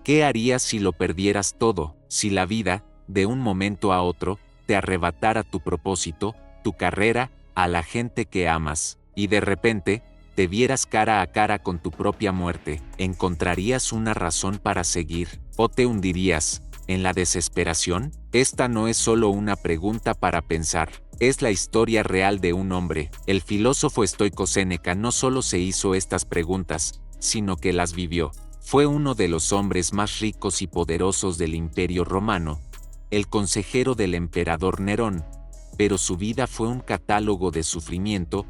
¿Qué harías si lo perdieras todo? Si la vida, de un momento a otro, te arrebatara tu propósito, tu carrera, a la gente que amas, y de repente, te vieras cara a cara con tu propia muerte, ¿encontrarías una razón para seguir? ¿O te hundirías en la desesperación? Esta no es solo una pregunta para pensar, es la historia real de un hombre. El filósofo estoico Séneca no solo se hizo estas preguntas, sino que las vivió. Fue uno de los hombres más ricos y poderosos del Imperio Romano, el consejero del emperador Nerón, pero su vida fue un catálogo de sufrimiento,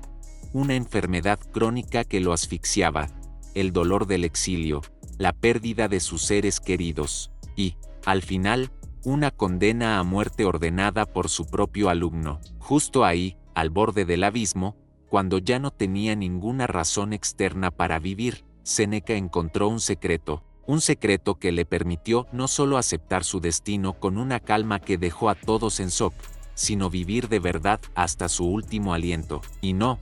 una enfermedad crónica que lo asfixiaba, el dolor del exilio, la pérdida de sus seres queridos, y, al final, una condena a muerte ordenada por su propio alumno. Justo ahí, al borde del abismo, cuando ya no tenía ninguna razón externa para vivir, Séneca encontró un secreto que le permitió no solo aceptar su destino con una calma que dejó a todos en shock, sino vivir de verdad hasta su último aliento. Y no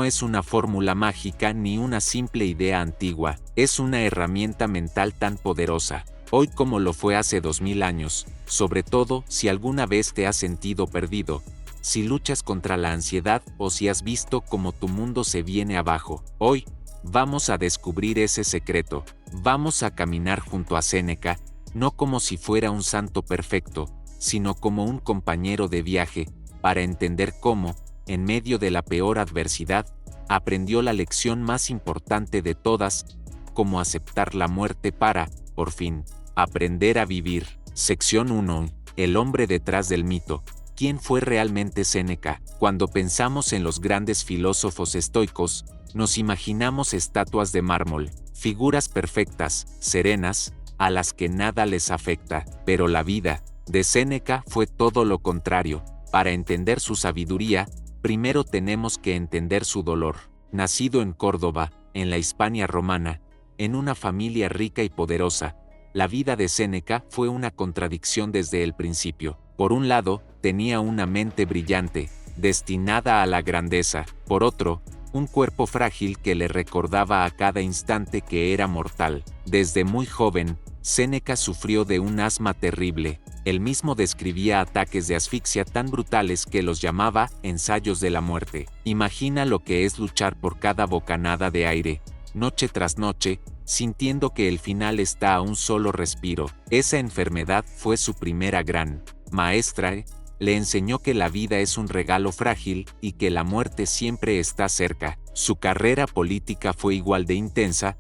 es una fórmula mágica ni una simple idea antigua, es una herramienta mental tan poderosa, hoy como lo fue hace 2000 años, sobre todo si alguna vez te has sentido perdido, si luchas contra la ansiedad o si has visto cómo tu mundo se viene abajo. Hoy, vamos a descubrir ese secreto, vamos a caminar junto a Séneca, no como si fuera un santo perfecto, sino como un compañero de viaje, para entender cómo, en medio de la peor adversidad, aprendió la lección más importante de todas, cómo aceptar la muerte para, por fin, aprender a vivir. Sección 1. El hombre detrás del mito. ¿Quién fue realmente Séneca? Cuando pensamos en los grandes filósofos estoicos, nos imaginamos estatuas de mármol, figuras perfectas, serenas, a las que nada les afecta, pero la vida de Séneca fue todo lo contrario. Para entender su sabiduría, primero tenemos que entender su dolor. Nacido en Córdoba, en la Hispania romana, en una familia rica y poderosa, la vida de Séneca fue una contradicción desde el principio. Por un lado, tenía una mente brillante, destinada a la grandeza. Por otro, un cuerpo frágil que le recordaba a cada instante que era mortal. Desde muy joven, Séneca sufrió de un asma terrible. Él mismo describía ataques de asfixia tan brutales que los llamaba ensayos de la muerte. Imagina lo que es luchar por cada bocanada de aire, noche tras noche, sintiendo que el final está a un solo respiro. Esa enfermedad fue su primera gran maestra. Le enseñó que la vida es un regalo frágil y que la muerte siempre está cerca. Su carrera política fue igual de intensa,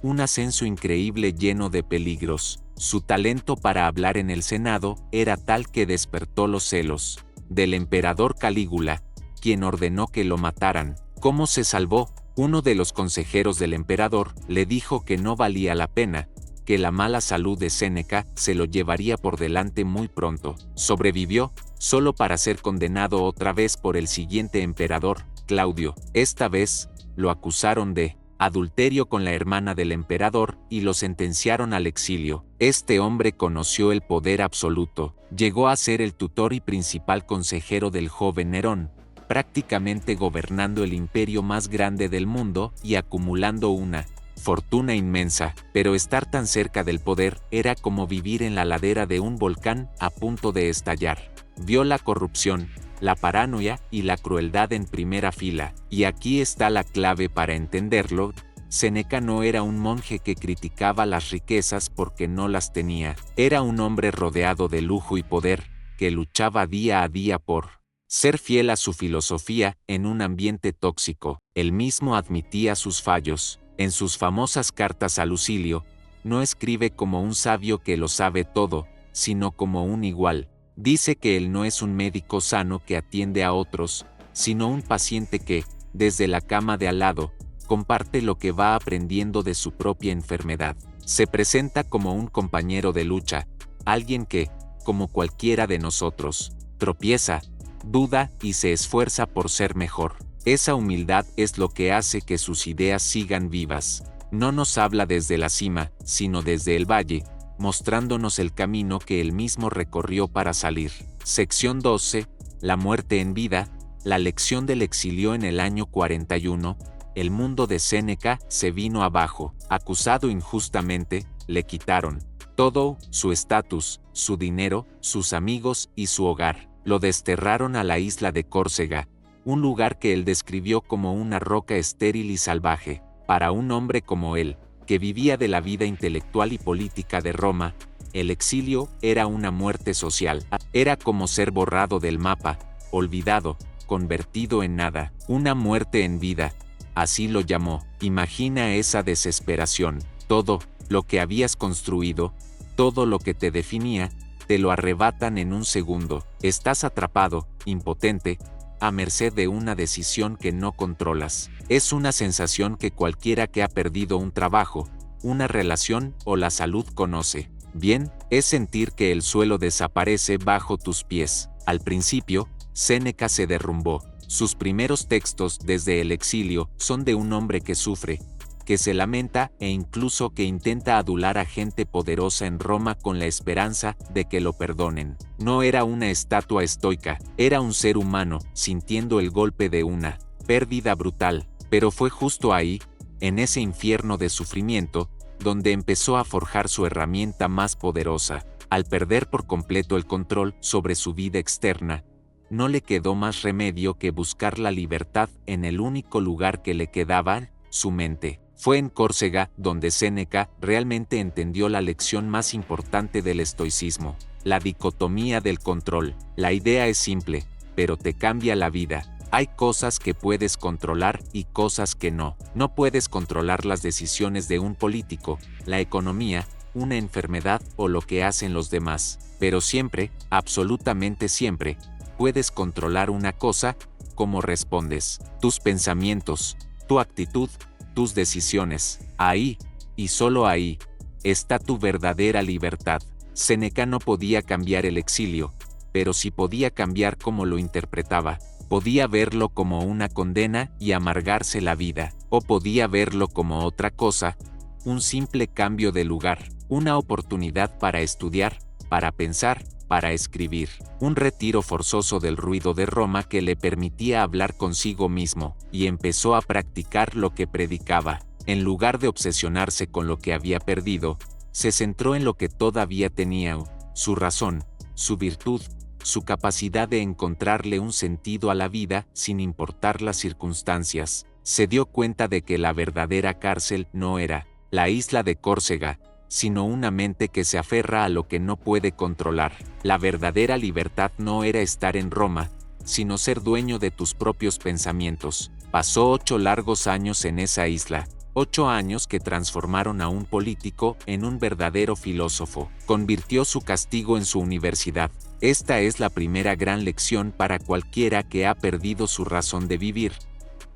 un ascenso increíble lleno de peligros. Su talento para hablar en el Senado era tal que despertó los celos del emperador Calígula, quien ordenó que lo mataran. ¿Cómo se salvó? Uno de los consejeros del emperador le dijo que no valía la pena, que la mala salud de Séneca se lo llevaría por delante muy pronto. Sobrevivió, solo para ser condenado otra vez por el siguiente emperador, Claudio. Esta vez, lo acusaron de adulterio con la hermana del emperador y lo sentenciaron al exilio. Este hombre conoció el poder absoluto, llegó a ser el tutor y principal consejero del joven Nerón, prácticamente gobernando el imperio más grande del mundo y acumulando una fortuna inmensa, pero estar tan cerca del poder era como vivir en la ladera de un volcán a punto de estallar. Vio la corrupción, la paranoia y la crueldad en primera fila, y aquí está la clave para entenderlo. Séneca no era un monje que criticaba las riquezas porque no las tenía, era un hombre rodeado de lujo y poder, que luchaba día a día por ser fiel a su filosofía en un ambiente tóxico. Él mismo admitía sus fallos. En sus famosas cartas a Lucilio, no escribe como un sabio que lo sabe todo, sino como un igual. Dice que él no es un médico sano que atiende a otros, sino un paciente que, desde la cama de al lado, comparte lo que va aprendiendo de su propia enfermedad. Se presenta como un compañero de lucha, alguien que, como cualquiera de nosotros, tropieza, duda y se esfuerza por ser mejor. Esa humildad es lo que hace que sus ideas sigan vivas. No nos habla desde la cima, sino desde el valle, mostrándonos el camino que él mismo recorrió para salir. Sección 12. La muerte en vida. La lección del exilio en el año 41. El mundo de Séneca se vino abajo. Acusado injustamente, le quitaron Todo, su estatus, su dinero, sus amigos y su hogar, lo desterraron a la isla de Córcega, un lugar que él describió como una roca estéril y salvaje. Para un hombre como él, que vivía de la vida intelectual y política de Roma, el exilio era una muerte social. Era como ser borrado del mapa, olvidado, convertido en nada, una muerte en vida. Así lo llamó. Imagina esa desesperación. Todo lo que habías construido, todo lo que te definía, te lo arrebatan en un segundo. Estás atrapado, impotente, a merced de una decisión que no controlas. Es una sensación que cualquiera que ha perdido un trabajo, una relación o la salud conoce. Bien, es sentir que el suelo desaparece bajo tus pies. Al principio, Séneca se derrumbó. Sus primeros textos desde el exilio son de un hombre que sufre, que se lamenta e incluso que intenta adular a gente poderosa en Roma con la esperanza de que lo perdonen. No era una estatua estoica, era un ser humano sintiendo el golpe de una pérdida brutal, pero fue justo ahí, en ese infierno de sufrimiento, donde empezó a forjar su herramienta más poderosa. Al perder por completo el control sobre su vida externa, no le quedó más remedio que buscar la libertad en el único lugar que le quedaba, su mente. Fue en Córcega donde Séneca realmente entendió la lección más importante del estoicismo, la dicotomía del control. La idea es simple, pero te cambia la vida. Hay cosas que puedes controlar y cosas que no. No puedes controlar las decisiones de un político, la economía, una enfermedad o lo que hacen los demás, pero siempre, absolutamente siempre, puedes controlar una cosa: cómo respondes, tus pensamientos, tu actitud, tus decisiones. Ahí, y solo ahí, está tu verdadera libertad. Séneca no podía cambiar el exilio, pero sí podía cambiar cómo lo interpretaba. Podía verlo como una condena y amargarse la vida, o podía verlo como otra cosa, un simple cambio de lugar, una oportunidad para estudiar, para pensar, para escribir, un retiro forzoso del ruido de Roma que le permitía hablar consigo mismo, y empezó a practicar lo que predicaba. En lugar de obsesionarse con lo que había perdido, se centró en lo que todavía tenía: su razón, su virtud, su capacidad de encontrarle un sentido a la vida sin importar las circunstancias. Se dio cuenta de que la verdadera cárcel no era la isla de Córcega, sino una mente que se aferra a lo que no puede controlar. La verdadera libertad no era estar en Roma, sino ser dueño de tus propios pensamientos. Pasó 8 largos años en esa isla, 8 años que transformaron a un político en un verdadero filósofo. Convirtió su castigo en su universidad. Esta es la primera gran lección para cualquiera que ha perdido su razón de vivir.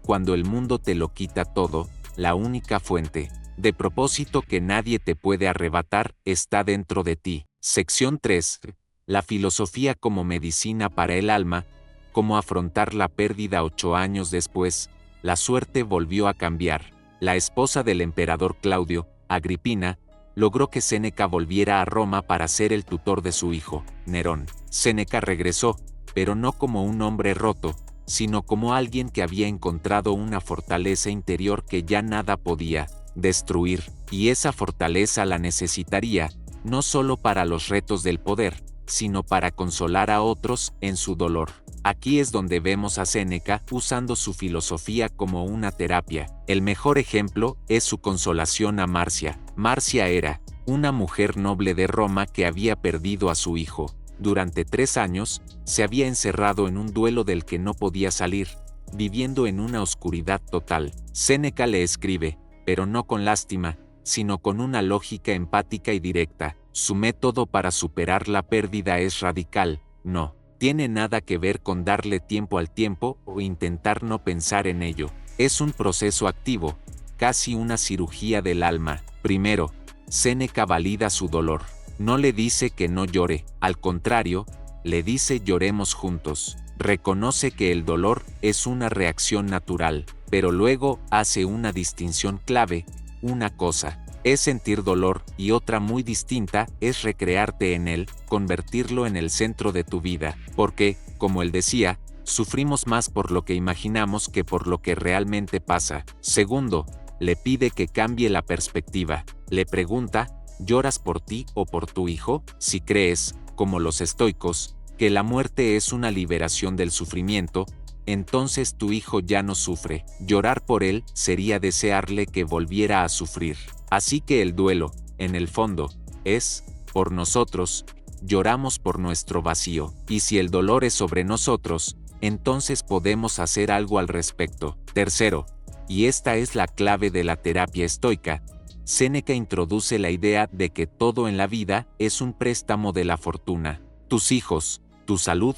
Cuando el mundo te lo quita todo, la única fuente de propósito que nadie te puede arrebatar está dentro de ti. Sección 3. La filosofía como medicina para el alma. Cómo afrontar la pérdida. 8 años después, la suerte volvió a cambiar. La esposa del emperador Claudio, Agripina, logró que Séneca volviera a Roma para ser el tutor de su hijo, Nerón. Séneca regresó, pero no como un hombre roto, sino como alguien que había encontrado una fortaleza interior que ya nada podía destruir, y esa fortaleza la necesitaría, no solo para los retos del poder, sino para consolar a otros en su dolor. Aquí es donde vemos a Séneca usando su filosofía como una terapia. El mejor ejemplo es su consolación a Marcia. Marcia era una mujer noble de Roma que había perdido a su hijo. Durante 3 años, se había encerrado en un duelo del que no podía salir, viviendo en una oscuridad total. Séneca le escribe, pero no con lástima, sino con una lógica empática y directa. Su método para superar la pérdida es radical, no tiene nada que ver con darle tiempo al tiempo o intentar no pensar en ello. Es un proceso activo, casi una cirugía del alma. Primero, Séneca valida su dolor. No le dice que no llore, al contrario, le dice lloremos juntos. Reconoce que el dolor es una reacción natural, pero luego hace una distinción clave. Una cosa es sentir dolor y otra muy distinta es recrearte en él, convertirlo en el centro de tu vida, porque, como él decía, sufrimos más por lo que imaginamos que por lo que realmente pasa. Segundo, le pide que cambie la perspectiva. Le pregunta, ¿Lloras por ti o por tu hijo? Si crees, como los estoicos, que la muerte es una liberación del sufrimiento, entonces tu hijo ya no sufre. Llorar por él sería desearle que volviera a sufrir. Así que el duelo, en el fondo, es, por nosotros, lloramos por nuestro vacío. Y si el dolor es sobre nosotros, entonces podemos hacer algo al respecto. Tercero, y esta es la clave de la terapia estoica, Séneca introduce la idea de que todo en la vida es un préstamo de la fortuna. Tus hijos, tu salud,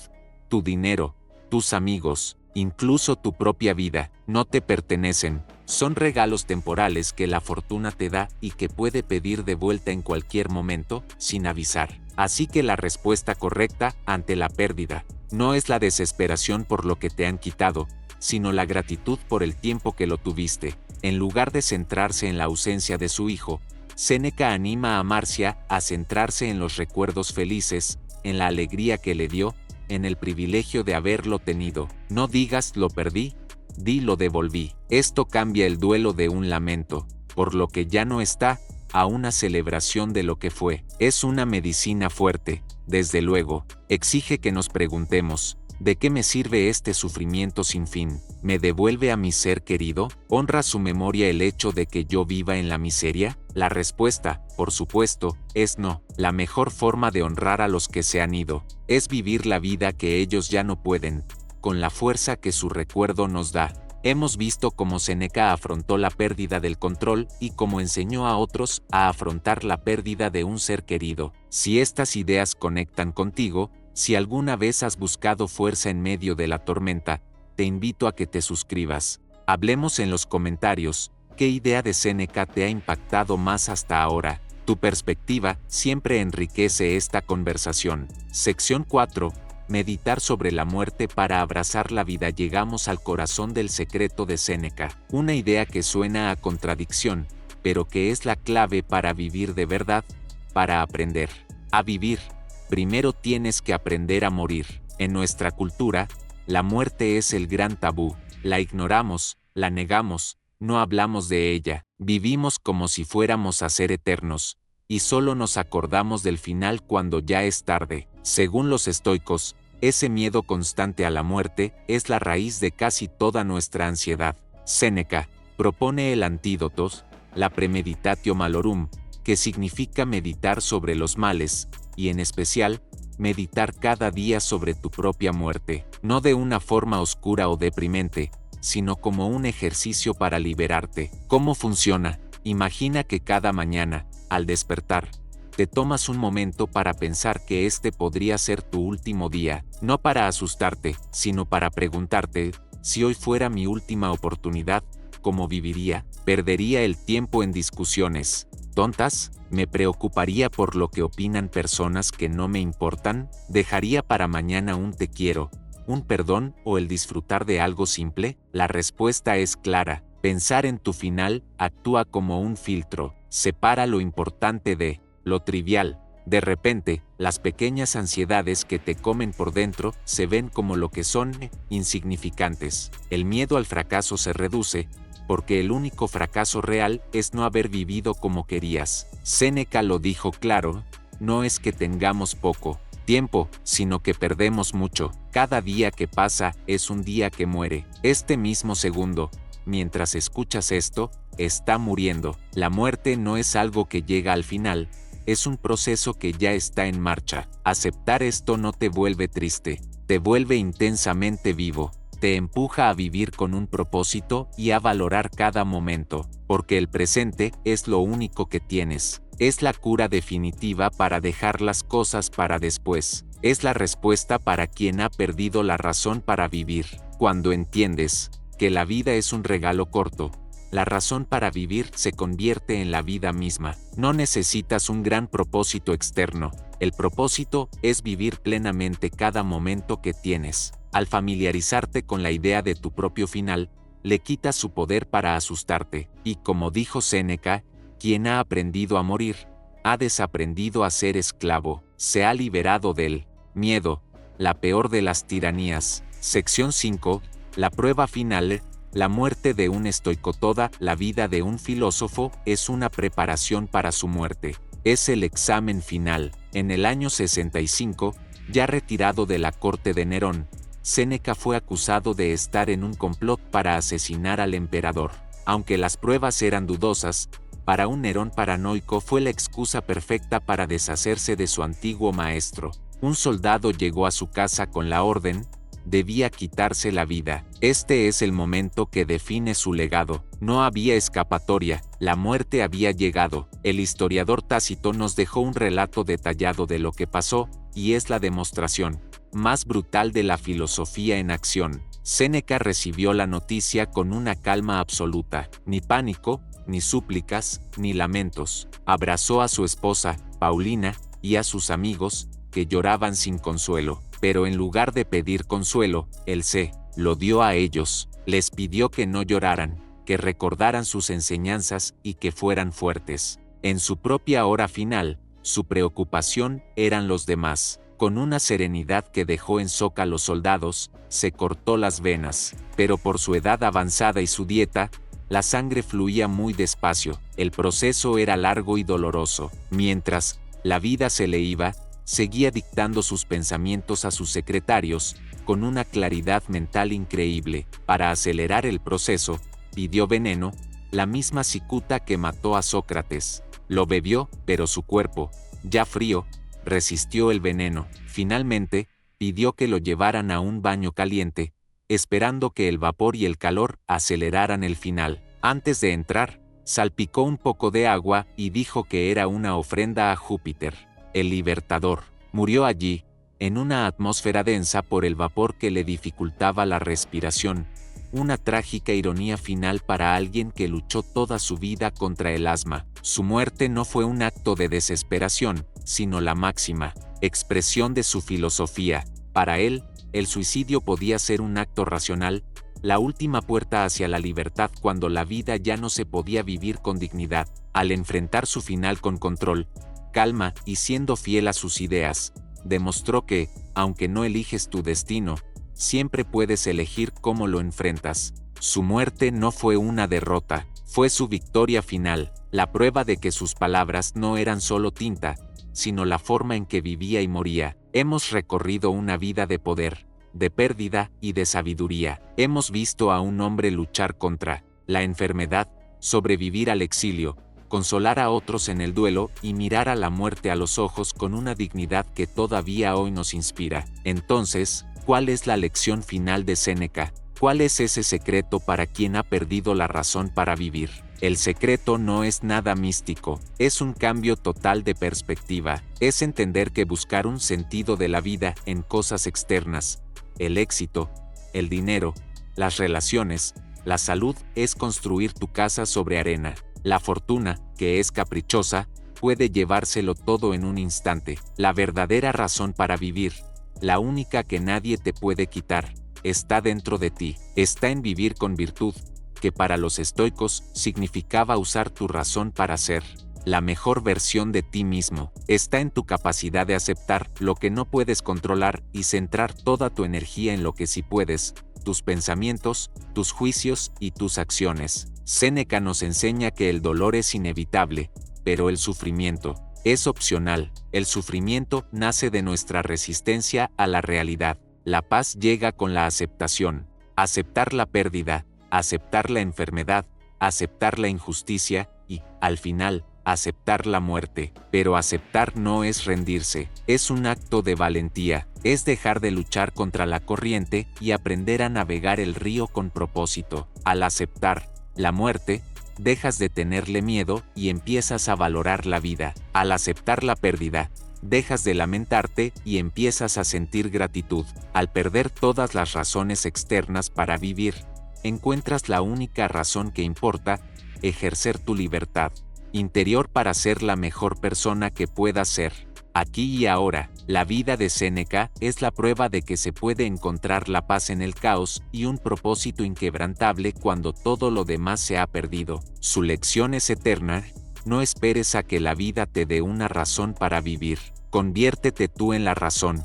tu dinero, tus amigos, incluso tu propia vida, no te pertenecen. Son regalos temporales que la fortuna te da y que puede pedir de vuelta en cualquier momento, sin avisar. Así que la respuesta correcta ante la pérdida no es la desesperación por lo que te han quitado, sino la gratitud por el tiempo que lo tuviste. En lugar de centrarse en la ausencia de su hijo, Séneca anima a Marcia a centrarse en los recuerdos felices, en la alegría que le dio, en el privilegio de haberlo tenido. No digas lo perdí, di lo devolví. Esto cambia el duelo de un lamento, por lo que ya no está, a una celebración de lo que fue. Es una medicina fuerte, desde luego. Exige que nos preguntemos, ¿de qué me sirve este sufrimiento sin fin? ¿Me devuelve a mi ser querido? ¿Honra su memoria el hecho de que yo viva en la miseria? La respuesta, por supuesto, es no. La mejor forma de honrar a los que se han ido es vivir la vida que ellos ya no pueden, con la fuerza que su recuerdo nos da. Hemos visto cómo Séneca afrontó la pérdida del control y cómo enseñó a otros a afrontar la pérdida de un ser querido. Si estas ideas conectan contigo, si alguna vez has buscado fuerza en medio de la tormenta, te invito a que te suscribas. Hablemos en los comentarios, ¿qué idea de Séneca te ha impactado más hasta ahora? Tu perspectiva siempre enriquece esta conversación. Sección 4. Meditar sobre la muerte para abrazar la vida. Llegamos al corazón del secreto de Séneca. Una idea que suena a contradicción, pero que es la clave para vivir de verdad, para aprender a vivir. Primero tienes que aprender a morir. En nuestra cultura, la muerte es el gran tabú. La ignoramos, la negamos, no hablamos de ella. Vivimos como si fuéramos a ser eternos, y solo nos acordamos del final cuando ya es tarde. Según los estoicos, ese miedo constante a la muerte es la raíz de casi toda nuestra ansiedad. Séneca propone el antídoto, la premeditatio malorum, que significa meditar sobre los males, y en especial, meditar cada día sobre tu propia muerte, no de una forma oscura o deprimente, sino como un ejercicio para liberarte. ¿Cómo funciona? Imagina que cada mañana, al despertar, te tomas un momento para pensar que este podría ser tu último día, no para asustarte, sino para preguntarte, si hoy fuera mi última oportunidad, ¿cómo viviría? ¿Perdería el tiempo en discusiones tontas? ¿Me preocuparía por lo que opinan personas que no me importan? ¿Dejaría para mañana un te quiero, un perdón o el disfrutar de algo simple? La respuesta es clara. Pensar en tu final actúa como un filtro, separa lo importante de lo trivial. De repente, las pequeñas ansiedades que te comen por dentro se ven como lo que son, insignificantes. El miedo al fracaso se reduce, porque el único fracaso real es no haber vivido como querías. Séneca lo dijo claro, no es que tengamos poco tiempo, sino que perdemos mucho. Cada día que pasa es un día que muere. Este mismo segundo, mientras escuchas esto, está muriendo. La muerte no es algo que llega al final, es un proceso que ya está en marcha. Aceptar esto no te vuelve triste, te vuelve intensamente vivo. Te empuja a vivir con un propósito y a valorar cada momento, porque el presente es lo único que tienes. Es la cura definitiva para dejar las cosas para después. Es la respuesta para quien ha perdido la razón para vivir. Cuando entiendes que la vida es un regalo corto, la razón para vivir se convierte en la vida misma. No necesitas un gran propósito externo. El propósito es vivir plenamente cada momento que tienes. Al familiarizarte con la idea de tu propio final, le quitas su poder para asustarte. Y como dijo Séneca, quien ha aprendido a morir, ha desaprendido a ser esclavo. Se ha liberado del miedo, la peor de las tiranías. Sección 5. La prueba final. La muerte de un estoico. Toda la vida de un filósofo es una preparación para su muerte. Es el examen final. En el año 65, ya retirado de la corte de Nerón, Séneca fue acusado de estar en un complot para asesinar al emperador. Aunque las pruebas eran dudosas, para un Nerón paranoico fue la excusa perfecta para deshacerse de su antiguo maestro. Un soldado llegó a su casa con la orden, debía quitarse la vida. Este es el momento que define su legado. No había escapatoria, la muerte había llegado. El historiador Tácito nos dejó un relato detallado de lo que pasó, y es la demostración más brutal de la filosofía en acción. Séneca recibió la noticia con una calma absoluta, ni pánico, ni súplicas, ni lamentos. Abrazó a su esposa, Paulina, y a sus amigos, que lloraban sin consuelo. Pero en lugar de pedir consuelo, él se lo dio a ellos. Les pidió que no lloraran, que recordaran sus enseñanzas y que fueran fuertes. En su propia hora final, su preocupación eran los demás. Con una serenidad que dejó en shock a los soldados, se cortó las venas. Pero por su edad avanzada y su dieta, la sangre fluía muy despacio. El proceso era largo y doloroso. Mientras la vida se le iba, seguía dictando sus pensamientos a sus secretarios, con una claridad mental increíble. Para acelerar el proceso, pidió veneno, la misma cicuta que mató a Sócrates. Lo bebió, pero su cuerpo, ya frío, resistió el veneno. Finalmente, pidió que lo llevaran a un baño caliente, esperando que el vapor y el calor aceleraran el final. Antes de entrar, salpicó un poco de agua y dijo que era una ofrenda a Júpiter, el libertador. Murió allí, en una atmósfera densa por el vapor que le dificultaba la respiración. Una trágica ironía final para alguien que luchó toda su vida contra el asma. Su muerte no fue un acto de desesperación, sino la máxima expresión de su filosofía. Para él, el suicidio podía ser un acto racional, la última puerta hacia la libertad cuando la vida ya no se podía vivir con dignidad. Al enfrentar su final con control, calma y siendo fiel a sus ideas, demostró que, aunque no eliges tu destino, siempre puedes elegir cómo lo enfrentas. Su muerte no fue una derrota, fue su victoria final, la prueba de que sus palabras no eran solo tinta, sino la forma en que vivía y moría. Hemos recorrido una vida de poder, de pérdida y de sabiduría. Hemos visto a un hombre luchar contra la enfermedad, sobrevivir al exilio, consolar a otros en el duelo y mirar a la muerte a los ojos con una dignidad que todavía hoy nos inspira. Entonces, ¿cuál es la lección final de Séneca? ¿Cuál es ese secreto para quien ha perdido la razón para vivir? El secreto no es nada místico, es un cambio total de perspectiva, es entender que buscar un sentido de la vida en cosas externas, el éxito, el dinero, las relaciones, la salud, es construir tu casa sobre arena. La fortuna, que es caprichosa, puede llevárselo todo en un instante. La verdadera razón para vivir, la única que nadie te puede quitar, está dentro de ti, está en vivir con virtud, que para los estoicos significaba usar tu razón para ser la mejor versión de ti mismo. Está en tu capacidad de aceptar lo que no puedes controlar y centrar toda tu energía en lo que sí puedes, tus pensamientos, tus juicios y tus acciones. Séneca nos enseña que el dolor es inevitable, pero el sufrimiento es opcional. El sufrimiento nace de nuestra resistencia a la realidad. La paz llega con la aceptación. Aceptar la pérdida, aceptar la enfermedad, aceptar la injusticia y, al final, aceptar la muerte. Pero aceptar no es rendirse, es un acto de valentía, es dejar de luchar contra la corriente y aprender a navegar el río con propósito. Al aceptar la muerte, dejas de tenerle miedo y empiezas a valorar la vida. Al aceptar la pérdida, dejas de lamentarte y empiezas a sentir gratitud. Al perder todas las razones externas para vivir, encuentras la única razón que importa, ejercer tu libertad interior para ser la mejor persona que puedas ser. Aquí y ahora, la vida de Séneca es la prueba de que se puede encontrar la paz en el caos y un propósito inquebrantable cuando todo lo demás se ha perdido. Su lección es eterna: no esperes a que la vida te dé una razón para vivir. Conviértete tú en la razón.